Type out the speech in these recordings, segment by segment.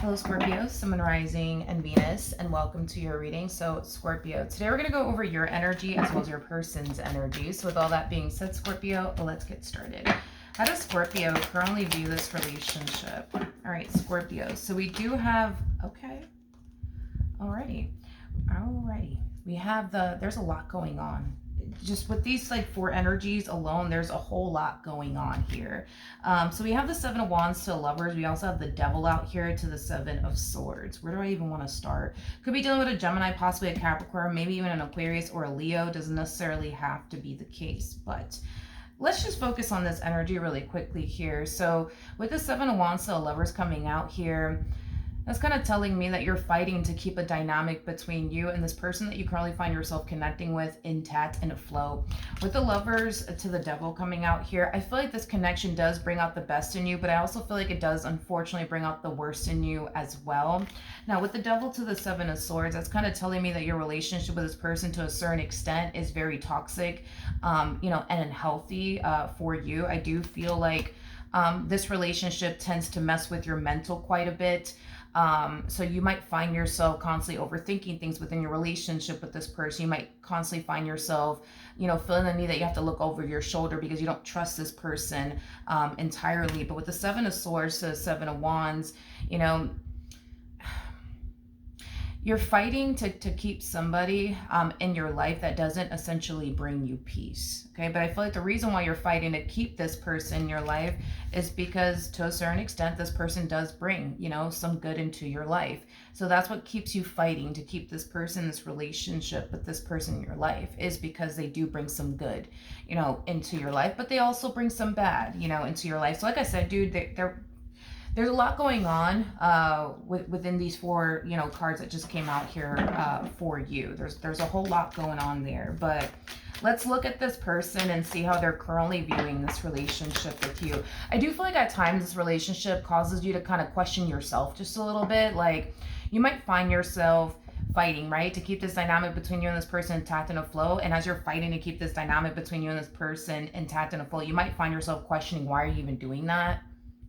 Hello Scorpio, Sun, Moon, Rising, and Venus, and welcome to your reading. So Scorpio, today we're going to go over your energy as well as your person's energy. So with all that being said, Scorpio, let's get started. How does Scorpio currently view this relationship? All right, Scorpio. So we do have, okay, alrighty. We have there's a lot going on. Just with these like four energies alone, there's a whole lot going on here. So we have the Seven of Wands to Lovers. We also have the Devil out here to the Seven of Swords. Where do I even want to start? Could be dealing with a Gemini, possibly a Capricorn, maybe even an Aquarius or a Leo. Doesn't necessarily have to be the case, but let's just focus on this energy really quickly here. So with the Seven of Wands to Lovers coming out here, that's kind of telling me that you're fighting to keep a dynamic between you and this person that you currently find yourself connecting with intact and afloat. With the Lovers to the Devil coming out here, I feel like this connection does bring out the best in you, but I also feel like it does unfortunately bring out the worst in you as well. Now with the Devil to the Seven of Swords, that's kind of telling me that your relationship with this person to a certain extent is very toxic, and unhealthy for you. I do feel like this relationship tends to mess with your mental quite a bit. So you might find yourself constantly overthinking things within your relationship with this person. You might constantly find yourself, feeling the need that you have to look over your shoulder because you don't trust this person entirely. But with the Seven of Swords to the Seven of Wands, you're fighting to keep somebody in your life that doesn't essentially bring you peace, okay? But I feel like the reason why you're fighting to keep this person in your life is because to a certain extent, this person does bring, some good into your life. So that's what keeps you fighting to keep this person, this relationship with this person in your life, is because they do bring some good, into your life, but they also bring some bad, into your life. So like I said, dude, there's a lot going on within these four, cards that just came out here for you. There's a whole lot going on there, but let's look at this person and see how they're currently viewing this relationship with you. I do feel like at times this relationship causes you to kind of question yourself just a little bit. Like you might find yourself fighting, right, to keep this dynamic between you and this person intact and afloat. And as you're fighting to keep this dynamic between you and this person intact and afloat, you might find yourself questioning, why are you even doing that?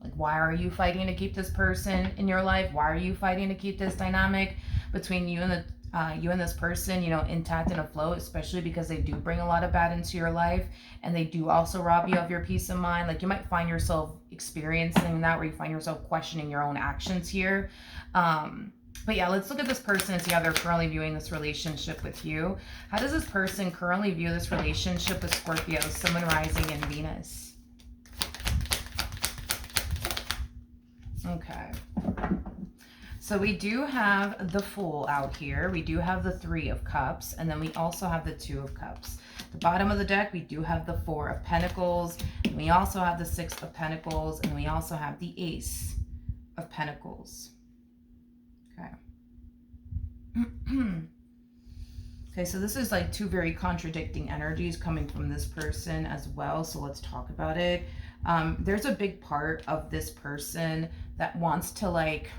Like, why are you fighting to keep this person in your life? Why are you fighting to keep this dynamic between you and this person, intact and afloat? Especially because they do bring a lot of bad into your life, and they do also rob you of your peace of mind. Like you might find yourself experiencing that, where you find yourself questioning your own actions here. But yeah, let's look at this person and see how they're currently viewing this relationship with you. How does this person currently view this relationship with Scorpio, Sun, Moon, Rising, and Venus? Okay, so we do have the Fool out here. We do have the Three of Cups, and then we also have the Two of Cups. The bottom of the deck, we do have the Four of Pentacles, and we also have the Six of Pentacles, and we also have the Ace of Pentacles. Okay. Okay, so this is like two very contradicting energies coming from this person as well, so let's talk about it. There's a big part of this person that wants to like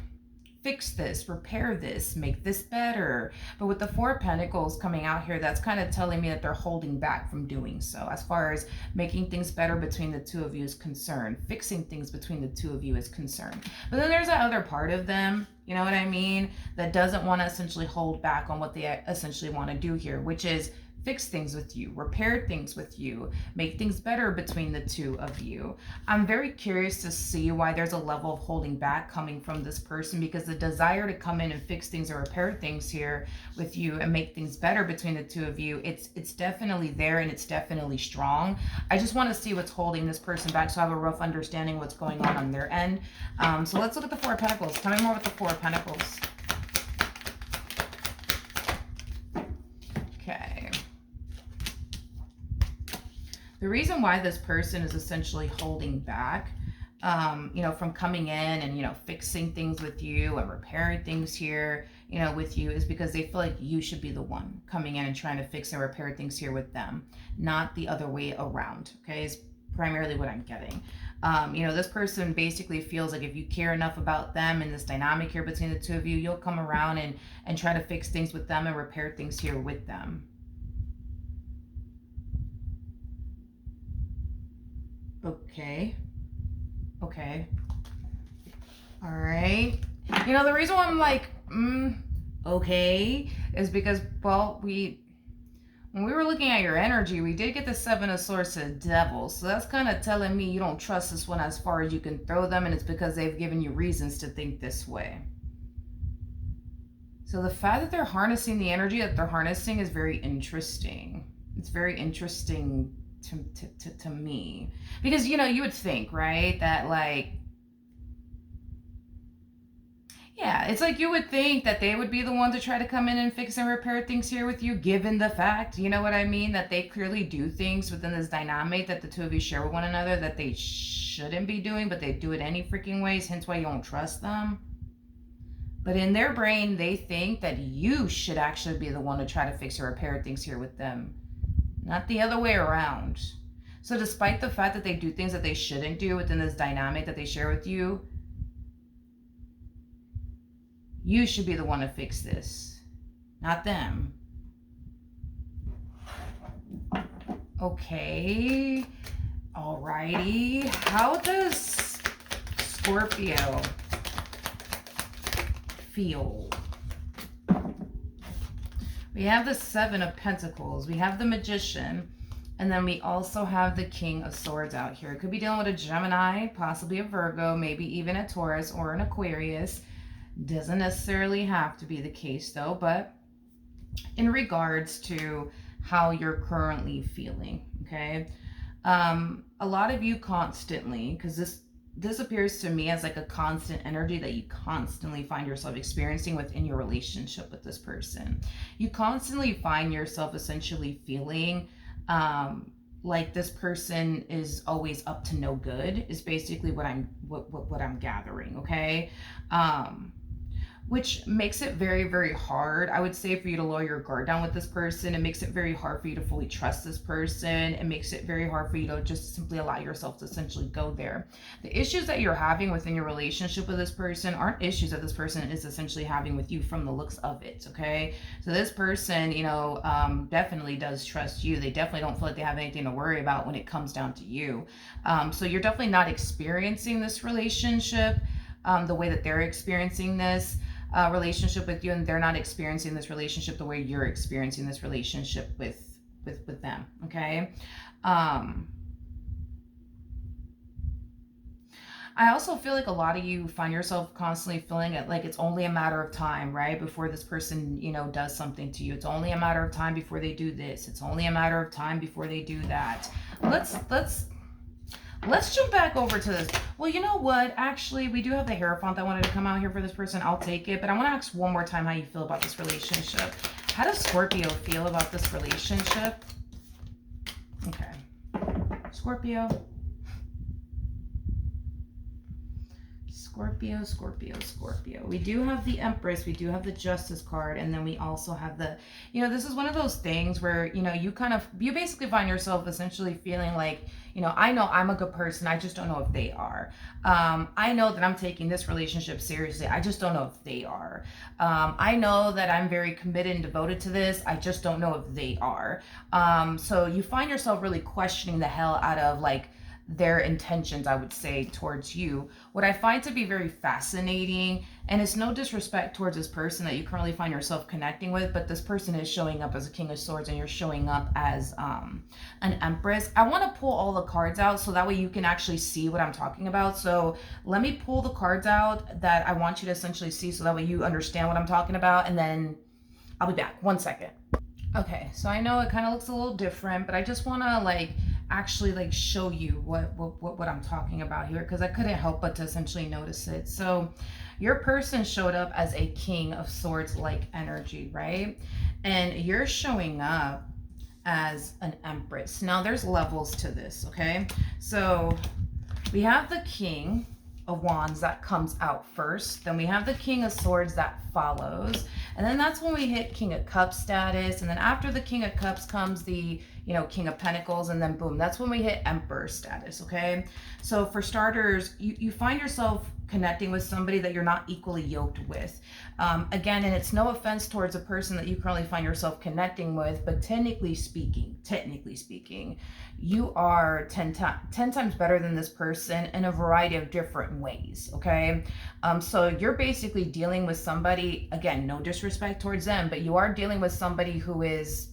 fix this, repair this, make this better. But with the Four of Pentacles coming out here, that's kind of telling me that they're holding back from doing so as far as making things better between the two of you is concerned, fixing things between the two of you is concerned. But then there's that other part of them, you know what I mean, that doesn't want to essentially hold back on what they essentially want to do here, which is fix things with you, repair things with you, make things better between the two of you. I'm very curious to see why there's a level of holding back coming from this person, because the desire to come in and fix things or repair things here with you and make things better between the two of you, it's definitely there and it's definitely strong. I just want to see what's holding this person back so I have a rough understanding what's going on their end. So let's look at the Four of Pentacles. Tell me more with the Four of Pentacles. Okay. The reason why this person is essentially holding back, from coming in and, fixing things with you and repairing things here, with you, is because they feel like you should be the one coming in and trying to fix and repair things here with them, not the other way around, okay, is primarily what I'm getting. This person basically feels like if you care enough about them and this dynamic here between the two of you, you'll come around and try to fix things with them and repair things here with them. Okay. All right. You know, the reason why I'm like, okay, is because, well, when we were looking at your energy, we did get the Seven of Swords to Devil. So that's kind of telling me you don't trust this one as far as you can throw them, and it's because they've given you reasons to think this way. So the fact that they're harnessing the energy that they're harnessing is very interesting. It's very interesting to me. Because, you know, you would think, right, that like, yeah, it's like you would think that they would be the one to try to come in and fix and repair things here with you, given the fact, you know what I mean, that they clearly do things within this dynamic that the two of you share with one another that they shouldn't be doing, but they do it any freaking ways, hence why you don't trust them. But in their brain, they think that you should actually be the one to try to fix or repair things here with them, not the other way around. So despite the fact that they do things that they shouldn't do within this dynamic that they share with you, you should be the one to fix this, not them. Okay. Alrighty. How does Scorpio feel? We have the Seven of Pentacles. We have the Magician. And then we also have the King of Swords out here. It could be dealing with a Gemini, possibly a Virgo, maybe even a Taurus or an Aquarius. Doesn't necessarily have to be the case though, but in regards to how you're currently feeling, okay? A lot of you constantly, because this appears to me as like a constant energy that you constantly find yourself experiencing within your relationship with this person. You constantly find yourself essentially feeling like this person is always up to no good, is basically what I'm gathering, okay? Which makes it very, very hard, I would say, for you to lower your guard down with this person. It makes it very hard for you to fully trust this person. It makes it very hard for you to just simply allow yourself to essentially go there. The issues that you're having within your relationship with this person aren't issues that this person is essentially having with you from the looks of it, okay? So this person, you know, definitely does trust you. They definitely don't feel like they have anything to worry about when it comes down to you. So you're definitely not experiencing this relationship the way that they're experiencing this relationship with you, and they're not experiencing this relationship the way you're experiencing this relationship with them, okay? I also feel like a lot of you find yourself constantly feeling it like it's only a matter of time, right, before this person, you know, does something to you. It's only a matter of time before they do this. It's only a matter of time before they do that. Let's jump back over to this. Well, you know what? Actually, we do have the Hierophant that wanted to come out here for this person. I'll take it. But I want to ask one more time how you feel about this relationship. How does Scorpio feel about this relationship? Okay. Scorpio. Scorpio, Scorpio, Scorpio. We do have the Empress, we do have the Justice card, and then we also have the, you know, this is one of those things where, you know, you basically find yourself essentially feeling like, you know I'm a good person, I just don't know if they are. I know that I'm taking this relationship seriously, I just don't know if they are. I know that I'm very committed and devoted to this, I just don't know if they are. So you find yourself really questioning the hell out of like their intentions, I would say, towards you. What I find to be very fascinating, and it's no disrespect towards this person that you currently find yourself connecting with, but this person is showing up as a King of Swords and you're showing up as an Empress. I want to pull all the cards out so that way you can actually see what I'm talking about. So let me pull the cards out that I want you to essentially see so that way you understand what I'm talking about, and then I'll be back. 1 second. Okay, so I know it kind of looks a little different, but I just want to like actually like show you what I'm talking about here, because I couldn't help but to essentially notice it. So your person showed up as a King of Swords like energy, right? And you're showing up as an Empress. Now there's levels to this, okay? So we have the King of Wands that comes out first, then we have the King of Swords that follows, and then that's when we hit King of Cups status, and then after the King of Cups comes the, you know, King of Pentacles, and then boom, that's when we hit Emperor status, okay? So for starters, you find yourself connecting with somebody that you're not equally yoked with. Again, and it's no offense towards a person that you currently find yourself connecting with, but technically speaking, you are 10 times better than this person in a variety of different ways, okay? So you're basically dealing with somebody, again, no disrespect towards them, but you are dealing with somebody who is,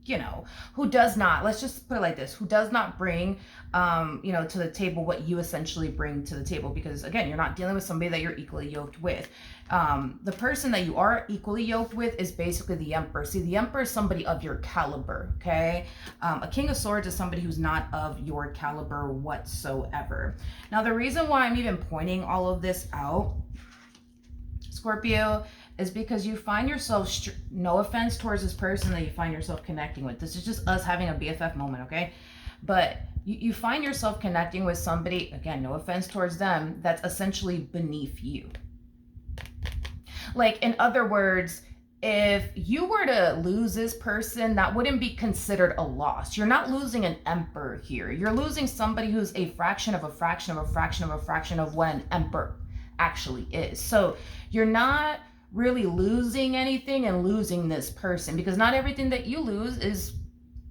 you know, who does not, let's just put it like this, who does not bring, you know, to the table what you essentially bring to the table. Because again, you're not dealing with somebody that you're equally yoked with. The person that you are equally yoked with is basically the Emperor. See, the Emperor is somebody of your caliber, okay? A King of Swords is somebody who's not of your caliber whatsoever. Now, the reason why I'm even pointing all of this out, Scorpio, is because you find yourself, no offense towards this person that you find yourself connecting with. This is just us having a BFF moment, okay? But you find yourself connecting with somebody, again, no offense towards them, that's essentially beneath you. Like, in other words, if you were to lose this person, that wouldn't be considered a loss. You're not losing an emperor here. You're losing somebody who's a fraction of a fraction of a fraction of a fraction of what an emperor actually is. So you're not really losing anything and losing this person, because not everything that you lose is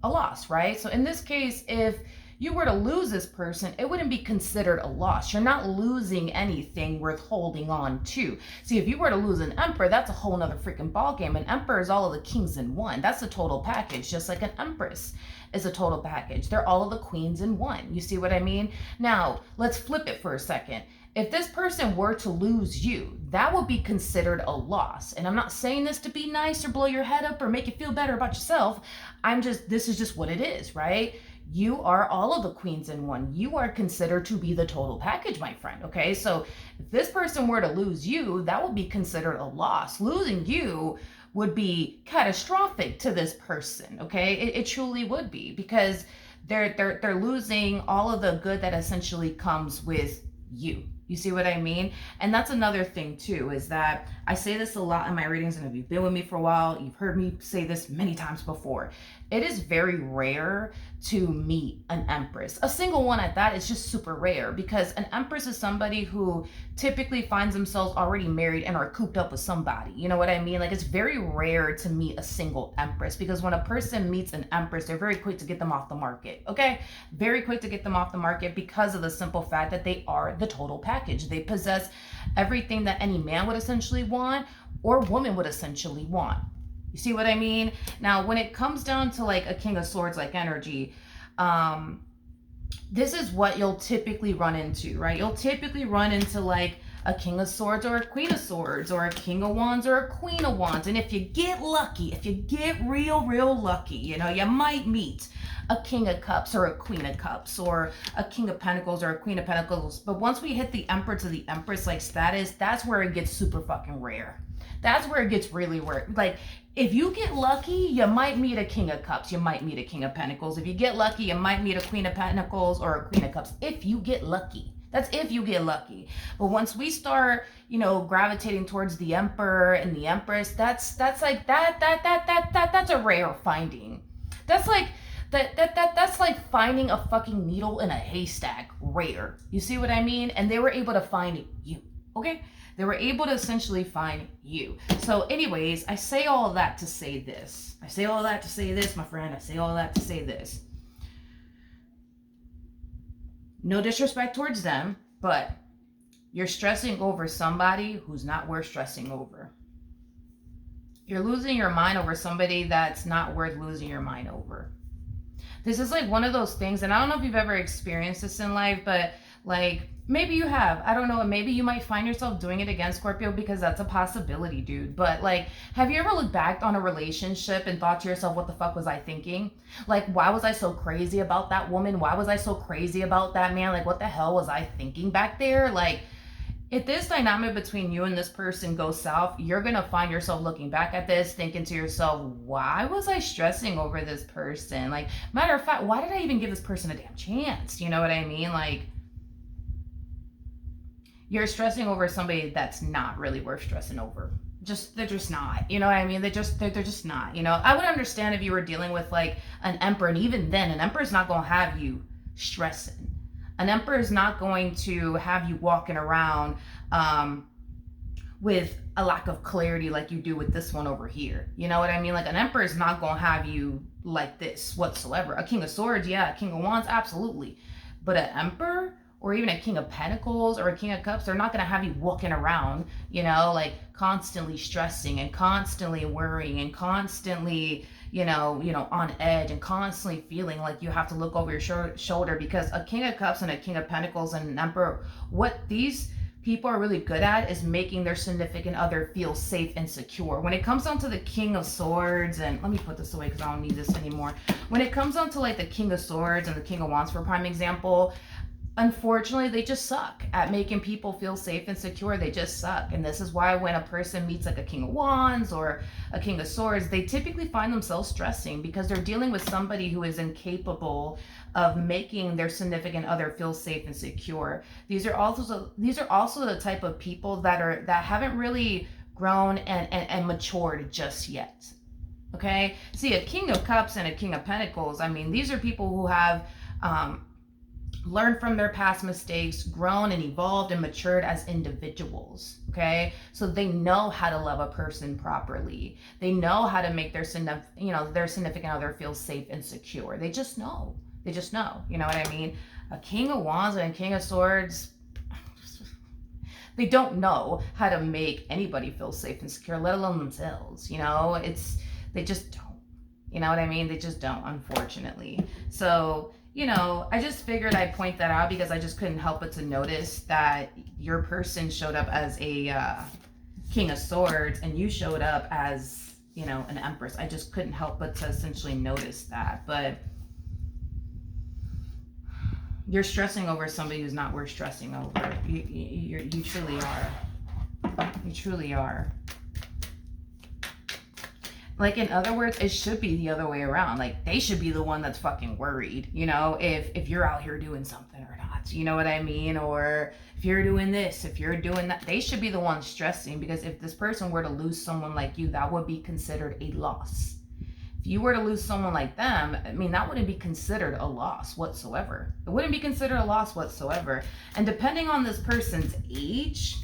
a loss, right? So in this case, if you were to lose this person, it wouldn't be considered a loss. You're not losing anything worth holding on to. See, if you were to lose an emperor, that's a whole nother freaking ball game. An emperor is all of the kings in one. That's the total package, just like an empress is a total package. They're all of the queens in one. You see what I mean? Now, let's flip it for a second. If this person were to lose you, that would be considered a loss. And I'm not saying this to be nice or blow your head up or make you feel better about yourself. This is just what it is, right? You are all of the queens in one. You are considered to be the total package, my friend, okay? So if this person were to lose you, that would be considered a loss. Losing you would be catastrophic to this person, okay? It truly would be, because they're losing all of the good that essentially comes with you. You see what I mean? And that's another thing too, is that I say this a lot in my readings, and if you've been with me for a while, you've heard me say this many times before. It is very rare to meet an empress. A single one at that is just super rare, because an empress is somebody who typically finds themselves already married and are cooped up with somebody. You know what I mean? Like, it's very rare to meet a single empress, because when a person meets an empress, they're very quick to get them off the market, okay? Very quick to get them off the market, because of the simple fact that they are the total package. They possess everything that any man would essentially want, or woman would essentially want. You see what I mean? Now, when it comes down to like a King of Swords like energy, this is what you'll typically run into, right? You'll typically run into like a King of Swords or a Queen of Swords, or a King of Wands or a Queen of Wands. And if you get lucky, if you get real lucky, you know, you might meet a King of Cups or a Queen of Cups, or a King of Pentacles or a Queen of Pentacles. But once we hit the Emperor to the Empress like status, that's where it gets super fucking rare. That's where it gets really rare. Like, if you get lucky, you might meet a King of Cups. You might meet a King of Pentacles. If you get lucky, you might meet a Queen of Pentacles or a Queen of Cups. If you get lucky. That's if you get lucky. But once we start, you know, gravitating towards the Emperor and the Empress, that's like that's a rare finding. That's like that's like finding a fucking needle in a haystack. Rare. You see what I mean? And they were able to find you. Okay? They were able to essentially find you. So anyways, I say all of that to say this. I say all that to say this, my friend. I say all that to say this. No disrespect towards them, but you're stressing over somebody who's not worth stressing over. You're losing your mind over somebody that's not worth losing your mind over. This is like one of those things, and I don't know if you've ever experienced this in life, but like, maybe you have. I don't know. Maybe you might find yourself doing it again, Scorpio, because that's a possibility, dude. But like, have you ever looked back on a relationship and thought to yourself, what the fuck was I thinking? Like, why was I so crazy about that woman? Why was I so crazy about that man? Like, what the hell was I thinking back there? Like, if this dynamic between you and this person goes south, you're going to find yourself looking back at this, thinking to yourself, why was I stressing over this person? Like, matter of fact, why did I even give this person a damn chance? You know what I mean? Like, you're stressing over somebody that's not really worth stressing over. they're just not, you know what I mean? They're just not, you know. I would understand if you were dealing with like an emperor, and even then an emperor is not going to have you stressing. An emperor is not going to have you walking around with a lack of clarity like you do with this one over here. You know what I mean? Like an emperor is not going to have you like this whatsoever. A king of swords, yeah, a king of wands, absolutely. But an emperor or even a king of pentacles or a king of cups, they're not going to have you walking around, you know, like constantly stressing and constantly worrying and constantly, on edge and constantly feeling like you have to look over your shoulder, because a king of cups and a king of pentacles and an emperor, what these people are really good at is making their significant other feel safe and secure. When it comes down to the king of swords, and let me put this away because I don't need this anymore. When it comes down to like the king of swords and the king of wands, for prime example, unfortunately, they just suck at making people feel safe and secure. They just suck. And this is why when a person meets like a king of wands or a king of swords, they typically find themselves stressing because they're dealing with somebody who is incapable of making their significant other feel safe and secure. These are also the type of people that haven't really grown and matured just yet. Okay? See, a king of cups and a king of pentacles, I mean, these are people who have learned from their past mistakes, grown and evolved and matured as individuals. Okay, so they know how to love a person properly. They know how to make their significant other feel safe and secure. They just know. You know what I mean? A king of wands and a king of swords, they don't know how to make anybody feel safe and secure, let alone themselves. They just don't. You know what I mean? They just don't, unfortunately. So, I just figured I'd point that out because I just couldn't help but to notice that your person showed up as a king of swords and you showed up as, an empress. I just couldn't help but to essentially notice that. But you're stressing over somebody who's not worth stressing over. You truly are. You truly are. Like, in other words, it should be the other way around. Like, they should be the one that's fucking worried, if you're out here doing something or not. You know what I mean? Or if you're doing this, if you're doing that, they should be the ones stressing, because if this person were to lose someone like you, that would be considered a loss. If you were to lose someone like them, I mean, that wouldn't be considered a loss whatsoever. It wouldn't be considered a loss whatsoever. And depending on this person's age,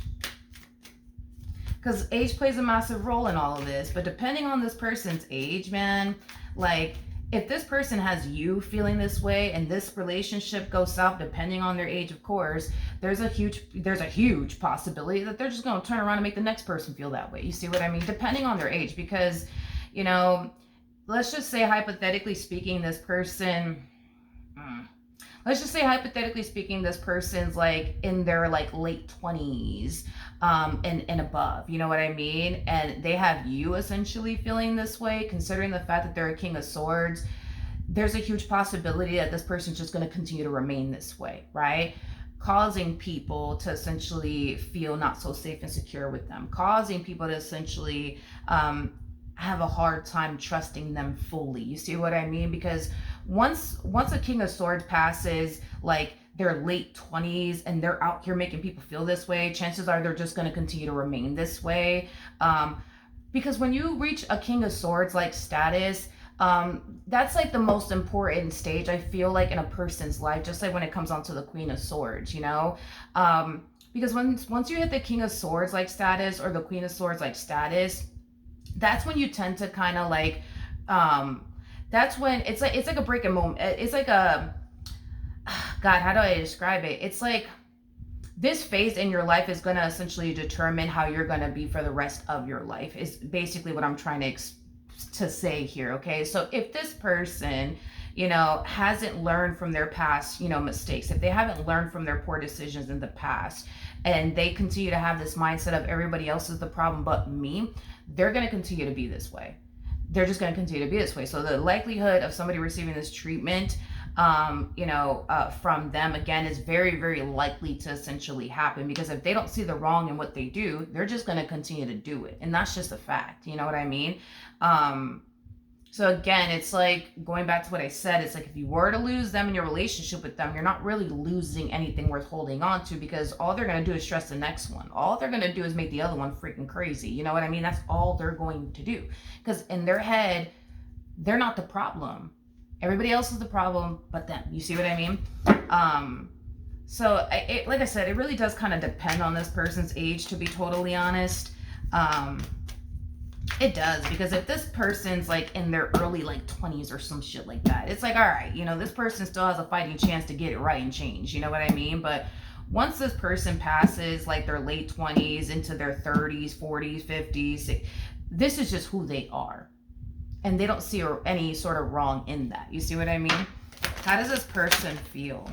because age plays a massive role in all of this, but depending on this person's age, man, like, if this person has you feeling this way and this relationship goes south, depending on their age, of course, there's a huge possibility that they're just going to turn around and make the next person feel that way. You see what I mean? Depending on their age, because, let's just say hypothetically speaking, this person's like in their like late 20s and above, you know what I mean? And they have you essentially feeling this way, considering the fact that they're a king of swords. There's a huge possibility that this person's just going to continue to remain this way, right? Causing people to essentially feel not so safe and secure with them, causing people to essentially have a hard time trusting them fully. You see what I mean? Because once a king of swords passes like their late 20s and they're out here making people feel this way, chances are they're just going to continue to remain this way. Because when you reach a king of swords like status, that's like the most important stage, I feel like, in a person's life, just like when it comes on to the queen of swords, because once you hit the king of swords like status or the queen of swords like status, that's when you tend to kind of like that's when it's like a breaking moment. It's like a, God, how do I describe it? It's like this phase in your life is going to essentially determine how you're going to be for the rest of your life, is basically what I'm trying to say here. Okay, so if this person hasn't learned from their past mistakes, if they haven't learned from their poor decisions in the past, and they continue to have this mindset of everybody else is the problem but me, they're going to continue to be this way. They're just going to continue to be this way. So the likelihood of somebody receiving this treatment from them again is very, very likely to essentially happen, because if they don't see the wrong in what they do, they're just going to continue to do it. And that's just a fact. You know what I mean? So again, it's like going back to what I said, it's like if you were to lose them in your relationship with them, you're not really losing anything worth holding on to, because all they're going to do is stress the next one. All they're going to do is make the other one freaking crazy. You know what I mean? That's all they're going to do. Because in their head, they're not the problem. Everybody else is the problem but them. You see what I mean? So like I said, it really does kind of depend on this person's age, to be totally honest. It does, because if this person's like in their early like 20s or some shit like that, it's like, all right, you know, this person still has a fighting chance to get it right and change. You know what I mean? But once this person passes like their late 20s into their 30s, 40s, 50s, this is just who they are. And they don't see any sort of wrong in that. You see what I mean? How does this person feel?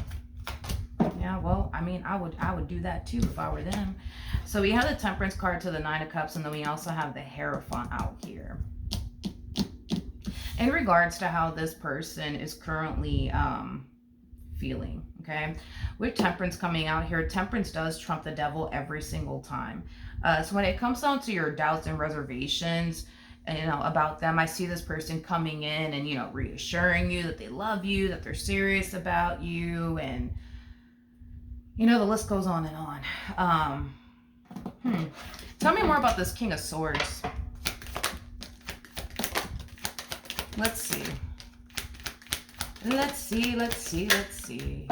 Yeah, well, I mean, I would do that too if I were them. So we have the Temperance card to the Nine of Cups, and then we also have the Hierophant out here. In regards to how this person is currently feeling, okay? With Temperance coming out here, Temperance does trump the Devil every single time. So when it comes down to your doubts and reservations, and, you know, about them, I see this person coming in and, you know, reassuring you that they love you, that they're serious about you, and, you know, the list goes on and on. Tell me more about this King of Swords. Let's see. Let's see.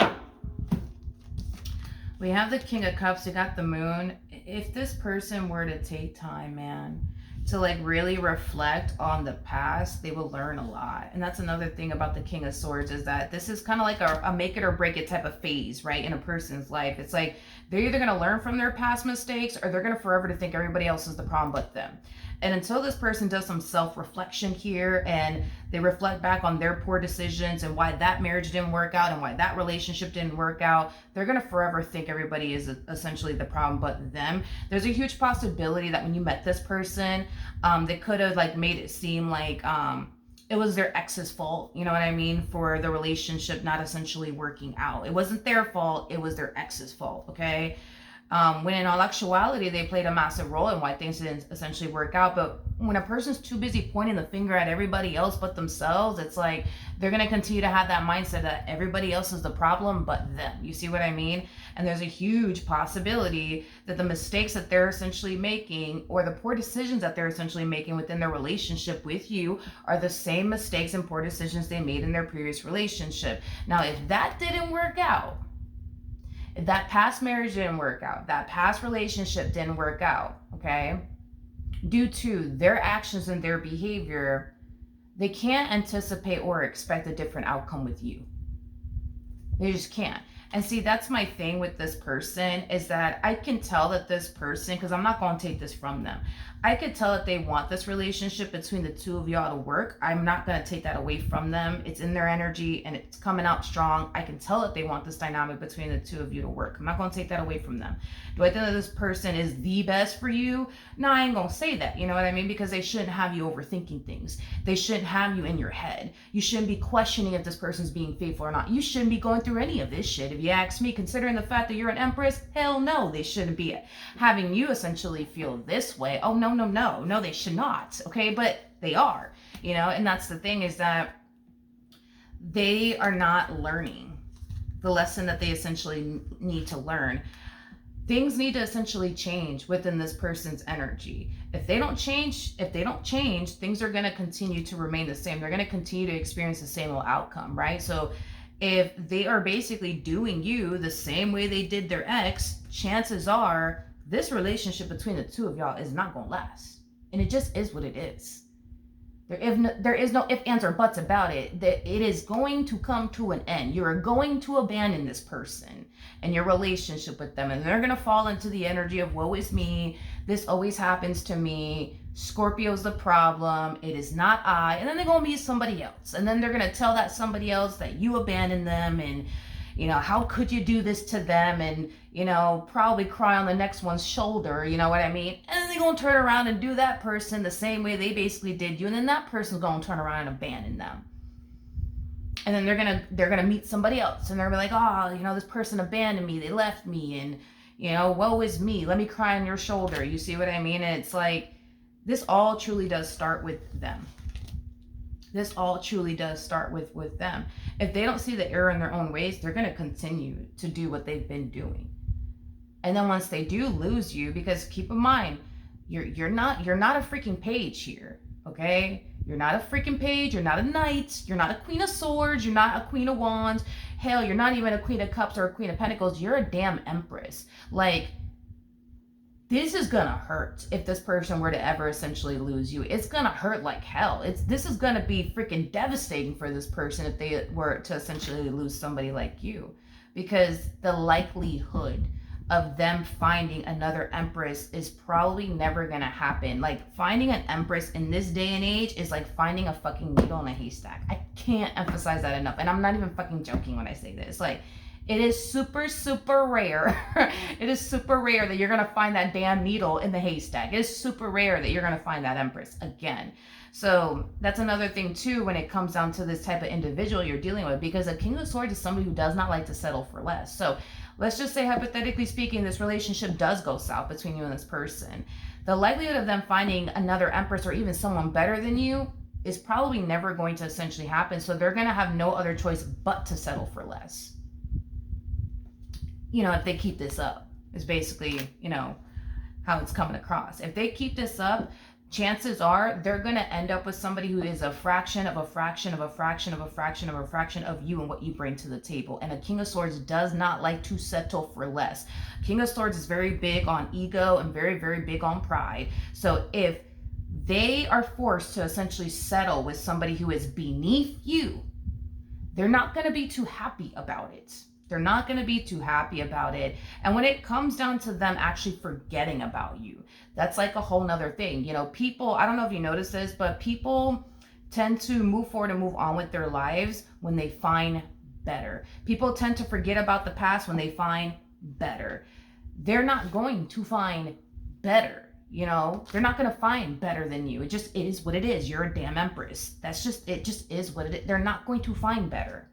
We have the King of Cups. We got the Moon. If this person were to take time, man, to like really reflect on the past, they will learn a lot. And that's another thing about the King of Swords, is that this is kind of like a make it or break it type of phase, right, in a person's life. It's like they're either going to learn from their past mistakes, or they're going to forever to think everybody else is the problem but them. And until this person does some self-reflection here, and they reflect back on their poor decisions and why that marriage didn't work out and why that relationship didn't work out, they're going to forever think everybody is essentially the problem but them. There's a huge possibility that when you met this person, they could have like made it seem like it was their ex's fault, you know what I mean, for the relationship not essentially working out. It wasn't their fault, it was their ex's fault, okay? When in all actuality, they played a massive role in why things didn't essentially work out. But when a person's too busy pointing the finger at everybody else but themselves, it's like they're going to continue to have that mindset that everybody else is the problem but them. You see what I mean? And there's a huge possibility that the mistakes that they're essentially making, or the poor decisions that they're essentially making within their relationship with you, are the same mistakes and poor decisions they made in their previous relationship. Now, if that didn't work out, if that past marriage didn't work out, that past relationship didn't work out, okay, due to their actions and their behavior, they can't anticipate or expect a different outcome with you. They just can't. And see, that's my thing with this person, is that I can tell that this person, because I'm not going to take this from them, I could tell that they want this relationship between the two of y'all to work. I'm not going to take that away from them. It's in their energy and it's coming out strong. I can tell that they want this dynamic between the two of you to work. I'm not going to take that away from them. Do I think that this person is the best for you? No, I ain't going to say that. You know what I mean? Because they shouldn't have you overthinking things. They shouldn't have you in your head. You shouldn't be questioning if this person's being faithful or not. You shouldn't be going through any of this shit. If you ask me, considering the fact that you're an Empress, hell no, they shouldn't be having you essentially feel this way. Oh, no, they should not. Okay, but they are, you know, and that's the thing, is that they are not learning the lesson that they essentially need to learn. Things need to essentially change within this person's energy. If they don't change, things are going to continue to remain the same. They're going to continue to experience the same old outcome, right? So if they are basically doing you the same way they did their ex, chances are this relationship between the two of y'all is not going to last. And it just is what it is. There is no ifs, ands, or buts about it. It is going to come to an end. You're going to abandon this person and your relationship with them. And they're going to fall into the energy of, woe is me. This always happens to me. Scorpio's the problem. It is not I. And then they're going to meet somebody else. And then they're going to tell that somebody else that you abandoned them. And, you know, how could you do this to them? And, you know, probably cry on the next one's shoulder, you know what I mean? And then they're going to turn around and do that person the same way they basically did you. And then that person's going to turn around and abandon them. And then they're going to meet somebody else. And they're going to be like, oh, you know, this person abandoned me. They left me. And, you know, woe is me. Let me cry on your shoulder. You see what I mean? And it's like, this all truly does start with them. This all truly does start with them. If they don't see the error in their own ways, they're going to continue to do what they've been doing. And then once they do lose you, because keep in mind, you're not a freaking page here, okay? You're not a freaking page. You're not a knight. You're not a queen of swords. You're not a queen of wands. Hell, you're not even a queen of cups or a queen of pentacles. You're a damn empress. Like, this is gonna hurt if this person were to ever essentially lose you. It's gonna hurt like hell. This is gonna be freaking devastating for this person if they were to essentially lose somebody like you, because the likelihood of them finding another empress is probably never gonna happen. Like, finding an empress in this day and age is like finding a fucking needle in a haystack. I can't emphasize that enough, and I'm not even fucking joking when I say this. Like, it is super, super rare. It is super rare that you're going to find that damn needle in the haystack. It is super rare that you're going to find that empress again. So that's another thing too when it comes down to this type of individual you're dealing with, because a king of swords is somebody who does not like to settle for less. So let's just say, hypothetically speaking, this relationship does go south between you and this person. The likelihood of them finding another empress or even someone better than you is probably never going to essentially happen. So they're going to have no other choice but to settle for less. You know, if they keep this up, is basically, you know, how it's coming across. If they keep this up, chances are they're going to end up with somebody who is a fraction of a fraction of a fraction of a fraction of a fraction of you and what you bring to the table. And a king of swords does not like to settle for less. King of swords is very big on ego and very, very big on pride. So if they are forced to essentially settle with somebody who is beneath you, they're not going to be too happy about it. They're not going to be too happy about it. And when it comes down to them actually forgetting about you, that's like a whole nother thing. You know, people, I don't know if you notice this, but people tend to move forward and move on with their lives when they find better. People tend to forget about the past when they find better. They're not going to find better. You know, they're not going to find better than you. It is what it is. You're a damn empress. It just is what it is. They're not going to find better.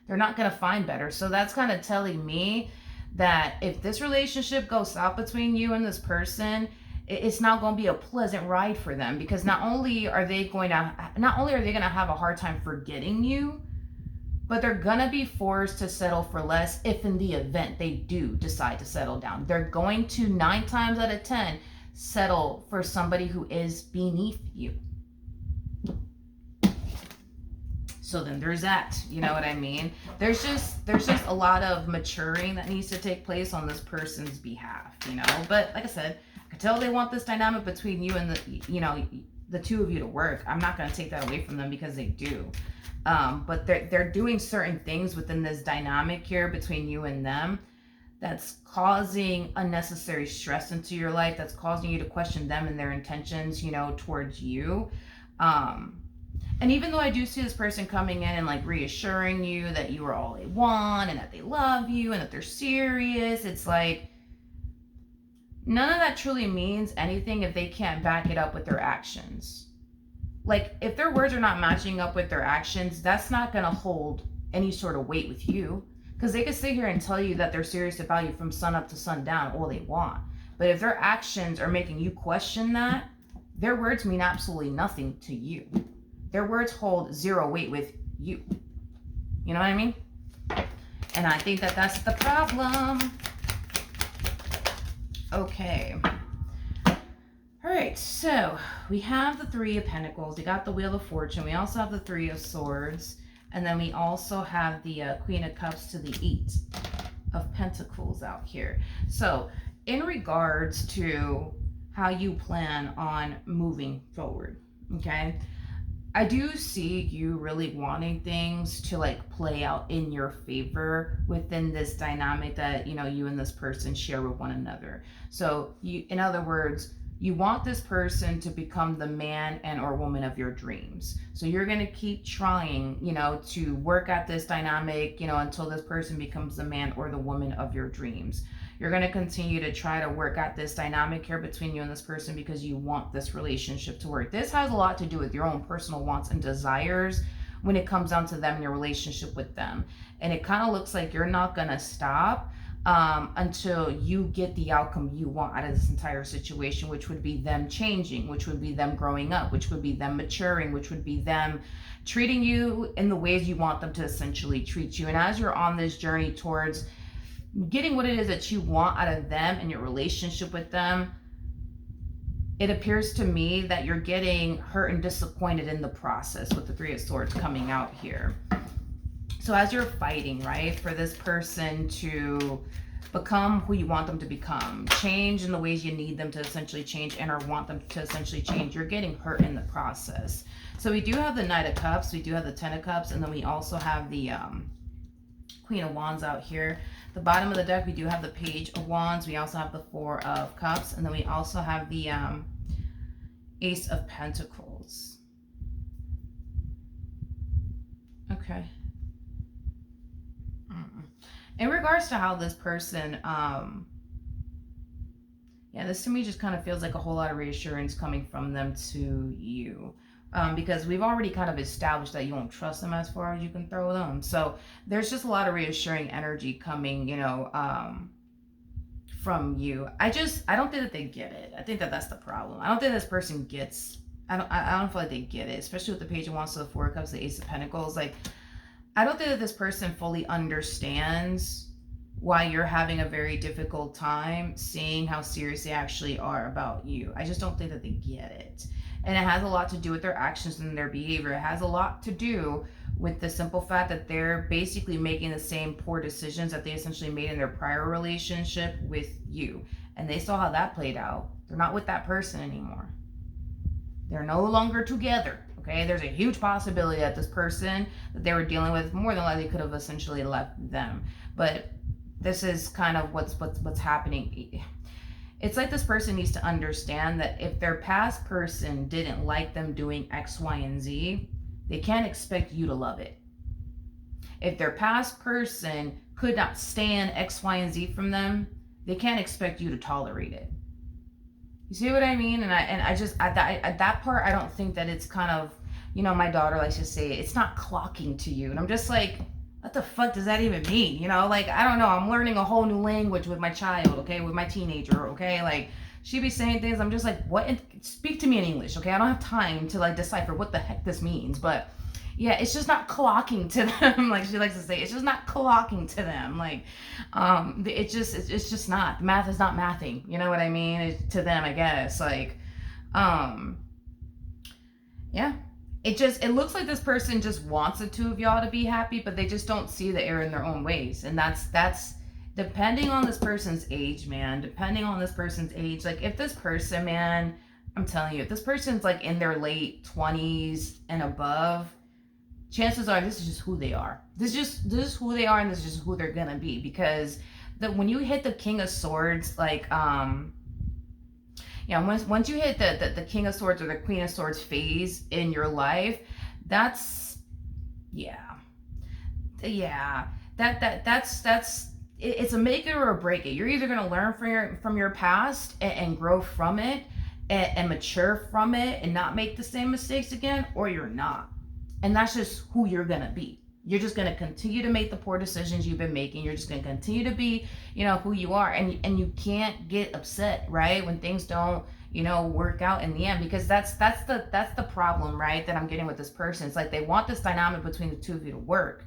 They're not going to find better. So that's kind of telling me that if this relationship goes south between you and this person, it's not going to be a pleasant ride for them, because not only are they going to have a hard time forgetting you, but they're going to be forced to settle for less if in the event they do decide to settle down. They're going to 9 times out of 10 settle for somebody who is beneath you. So then there's that, you know what I mean? There's just a lot of maturing that needs to take place on this person's behalf, you know? But like I said, I can tell they want this dynamic between you and the two of you to work. I'm not going to take that away from them, because they do. But they're doing certain things within this dynamic here between you and them that's causing unnecessary stress into your life, that's causing you to question them and their intentions, you know, towards you. And even though I do see this person coming in and like reassuring you that you are all they want and that they love you and that they're serious, it's like none of that truly means anything if they can't back it up with their actions. Like, if their words are not matching up with their actions, that's not going to hold any sort of weight with you, because they could sit here and tell you that they're serious about you from sun up to sundown all they want. But if their actions are making you question that, their words mean absolutely nothing to you. Their words hold zero weight with you. You know what I mean? And I think that that's the problem. Okay. All right, so we have the 3 of Pentacles. We got the Wheel of Fortune. We also have the 3 of Swords. And then we also have the Queen of Cups to the 8 of Pentacles out here. So in regards to how you plan on moving forward, okay? I do see you really wanting things to like play out in your favor within this dynamic that, you know, you and this person share with one another. So you, in other words, you want this person to become the man and or woman of your dreams. So you're going to keep trying, you know, to work at this dynamic, you know, until this person becomes the man or the woman of your dreams. You're going to continue to try to work at this dynamic here between you and this person because you want this relationship to work. This has a lot to do with your own personal wants and desires when it comes down to them and your relationship with them. And it kind of looks like you're not going to stop until you get the outcome you want out of this entire situation, which would be them changing, which would be them growing up, which would be them maturing, which would be them treating you in the ways you want them to essentially treat you. And as you're on this journey towards getting what it is that you want out of them and your relationship with them, it appears to me that you're getting hurt and disappointed in the process with the Three of Swords coming out here. So as you're fighting, right, for this person to become who you want them to become, change in the ways you need them to essentially change and or want them to essentially change, you're getting hurt in the process. So we do have the Knight of Cups, we do have the Ten of Cups, and then we also have the Queen of Wands out here. The bottom of the deck, we do have the Page of Wands. We also have the Four of Cups. And then we also have the Ace of Pentacles. Okay. In regards to how this person, yeah, this to me just kind of feels like a whole lot of reassurance coming from them to you. Because we've already kind of established that you won't trust them as far as you can throw them. So there's just a lot of reassuring energy coming, you know, from you. I don't think that they get it. I think that that's the problem. I don't think this person gets, I don't feel like they get it, especially with the Page of Wands to the Four of Cups, the Ace of Pentacles. Like, I don't think that this person fully understands why you're having a very difficult time seeing how serious they actually are about you. I just don't think that they get it. And it has a lot to do with their actions and their behavior. It has a lot to do with the simple fact that they're basically making the same poor decisions that they essentially made in their prior relationship with you. And they saw how that played out. They're not with that person anymore. They're no longer together. Okay, there's a huge possibility that this person that they were dealing with more than likely could have essentially left them. But this is kind of what's happening. It's like this person needs to understand that if their past person didn't like them doing X, Y, and Z, they can't expect you to love it. If their past person could not stand X, Y, and Z from them, they can't expect you to tolerate it. You see what I mean? And I just, at that part, I don't think that it's kind of, you know, my daughter likes to say, it's not clocking to you. And I'm just like, what the fuck does that even mean? You know, like, I don't know. I'm learning a whole new language with my child, okay? With my teenager, okay? Like, she be saying things. I'm just like, what? Speak to me in English, okay? I don't have time to, like, decipher what the heck this means. But, yeah, it's just not clocking to them. Like she likes to say, it's just not clocking to them. Like, it's just not. Math is not mathing. You know what I mean? To them, I guess. Like, yeah. It looks like this person just wants the two of y'all to be happy, but they just don't see the error in their own ways. And that's depending on this person's age, man. Depending on this person's age. Like, if this person, man, I'm telling you, if this person's like in their late 20s and above, chances are this is just who they are. This is who they are, and this is just who they're gonna be. Because when you hit the King of Swords, like, yeah, once you hit the King of Swords or the Queen of Swords phase in your life, that's it's a make it or a break it. You're either gonna learn from your past and grow from it and mature from it and not make the same mistakes again, or you're not. And that's just who you're gonna be. You're just going to continue to make the poor decisions you've been making. You're just going to continue to be, you know, who you are. And you can't get upset, right, when things don't, you know, work out in the end. Because that's the problem, right, that I'm getting with this person. It's like they want this dynamic between the two of you to work,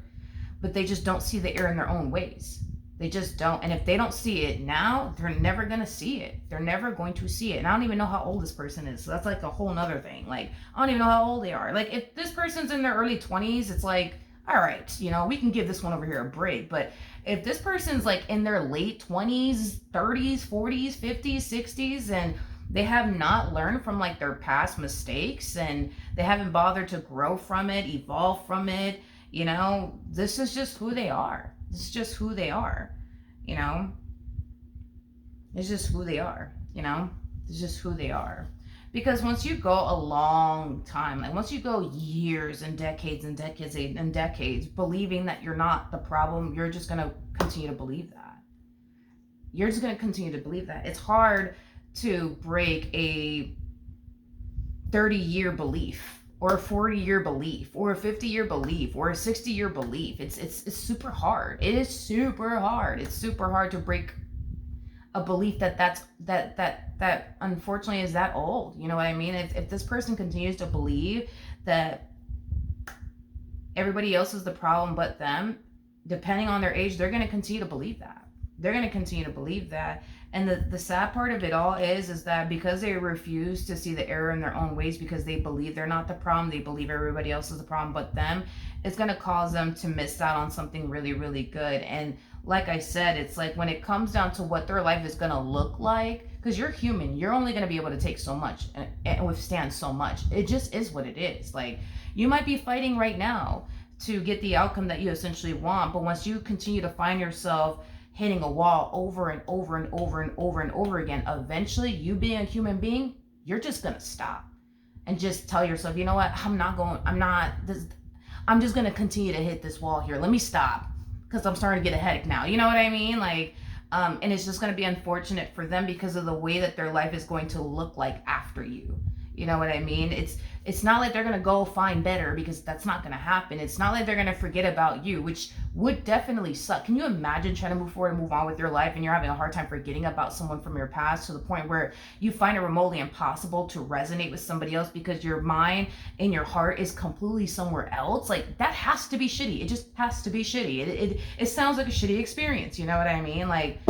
but they just don't see the error in their own ways. They just don't. And if they don't see it now, they're never going to see it. They're never going to see it. And I don't even know how old this person is. So that's like a whole nother thing. Like, I don't even know how old they are. Like, if this person's in their early 20s, it's like, all right, you know, we can give this one over here a break. But if this person's like in their late 20s, 30s, 40s, 50s, 60s, and they have not learned from like their past mistakes and they haven't bothered to grow from it, evolve from it, you know, this is just who they are. This is just who they are, you know. It's just who they are, you know. It's just who they are. Because once you go a long time, like once you go years and decades and decades and decades believing that you're not the problem, you're just going to continue to believe that. You're just going to continue to believe that. It's hard to break a 30-year belief or a 40-year belief, or a 50-year belief, or a 60-year belief. It's super hard. It is super hard. It's super hard to break a belief that unfortunately is that old. You know what I mean? If this person continues to believe that everybody else is the problem but them, depending on their age, they're going to continue to believe that. They're going to continue to believe that. And the sad part of it all is that because they refuse to see the error in their own ways, because they believe they're not the problem, they believe everybody else is the problem but them, it's going to cause them to miss out on something really, really good. And like I said, it's like when it comes down to what their life is going to look like, because you're human, you're only going to be able to take so much and withstand so much. It just is what it is. Like, you might be fighting right now to get the outcome that you essentially want, but once you continue to find yourself hitting a wall over and over and over and over and over again, eventually, you being a human being, you're just going to stop and just tell yourself, you know what, I'm just going to continue to hit this wall here. Let me stop, because I'm starting to get a headache now. You know what I mean? Like, and it's just going to be unfortunate for them because of the way that their life is going to look like after you. You know what I mean? It's not like they're going to go find better, because that's not going to happen. It's not like they're going to forget about you, which would definitely suck. Can you imagine trying to move forward and move on with your life and you're having a hard time forgetting about someone from your past, to the point where you find it remotely impossible to resonate with somebody else because your mind and your heart is completely somewhere else? Like, that has to be shitty. It just has to be shitty. It sounds like a shitty experience. You know what I mean? Like,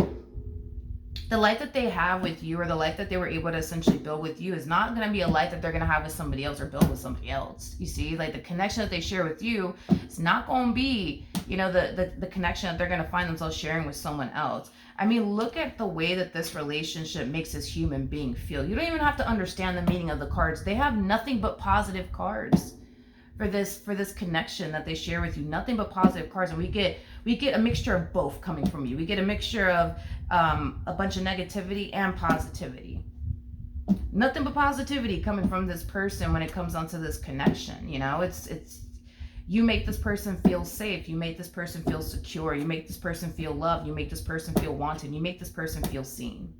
the life that they have with you, or the life that they were able to essentially build with you, is not going to be a life that they're going to have with somebody else or build with somebody else. You see, like, the connection that they share with you is not going to be, you know, the connection that they're going to find themselves sharing with someone else. I mean, look at the way that this relationship makes this human being feel. You don't even have to understand the meaning of the cards. They have nothing but positive cards for this connection that they share with you. Nothing but positive cards. And we get a mixture of both coming from you. We get a mixture of a bunch of negativity and positivity. Nothing but positivity coming from this person when it comes onto this connection. You know, it's you make this person feel safe. You make this person feel secure. You make this person feel loved. You make this person feel wanted. You make this person feel seen.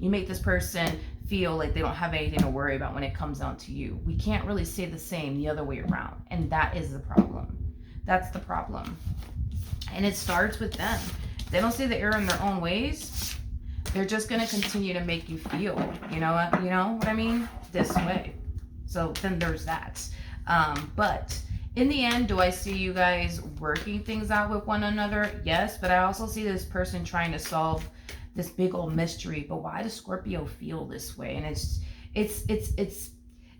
You make this person feel like they don't have anything to worry about when it comes down to you. We can't really say the same the other way around. And that is the problem. That's the problem. And it starts with them. If they don't see the error in their own ways, they're just going to continue to make you feel, you know what I mean? This way. So then there's that. But in the end, do I see you guys working things out with one another? Yes, but I also see this person trying to solve this big old mystery. But why does Scorpio feel this way? And it's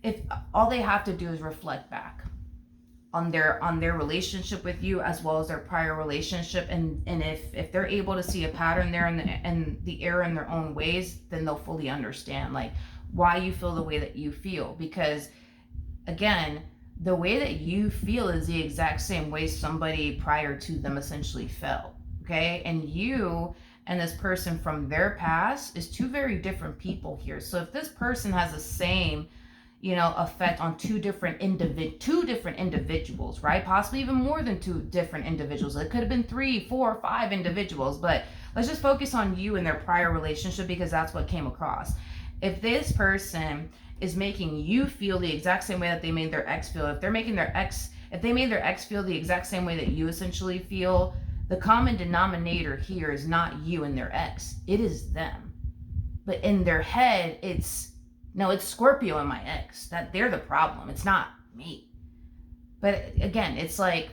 if all they have to do is reflect back on their relationship with you, as well as their prior relationship, and if they're able to see a pattern there and the error in their own ways, then they'll fully understand like why you feel the way that you feel. Because again, the way that you feel is the exact same way somebody prior to them essentially felt. Okay, and you and this person from their past is two very different people here. So if this person has the same, you know, effect on two different individuals, right? Possibly even more than two different individuals. It could have been 3, 4, 5 individuals, but let's just focus on you and their prior relationship, because that's what came across. If this person is making you feel the exact same way that they made their ex feel, if they made their ex feel the exact same way that you essentially feel, the common denominator here is not you and their ex. It is them. But in their head, it's Scorpio and my ex. That they're the problem. It's not me. But again, it's like,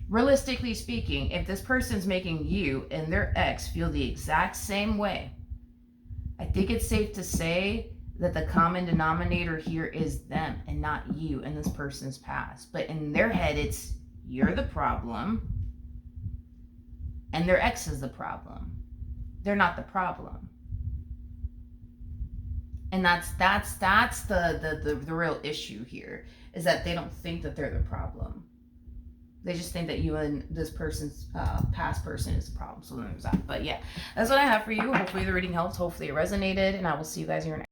realistically speaking, if this person's making you and their ex feel the exact same way, I think it's safe to say that the common denominator here is them and not you and this person's past. But in their head, it's you're the problem and their ex is the problem. They're not the problem. And that's the real issue here, is that they don't think that they're the problem. They just think that you and this person's past person is the problem. So there's that. But yeah, that's what I have for you. Hopefully the reading helped. Hopefully it resonated. And I will see you guys here next.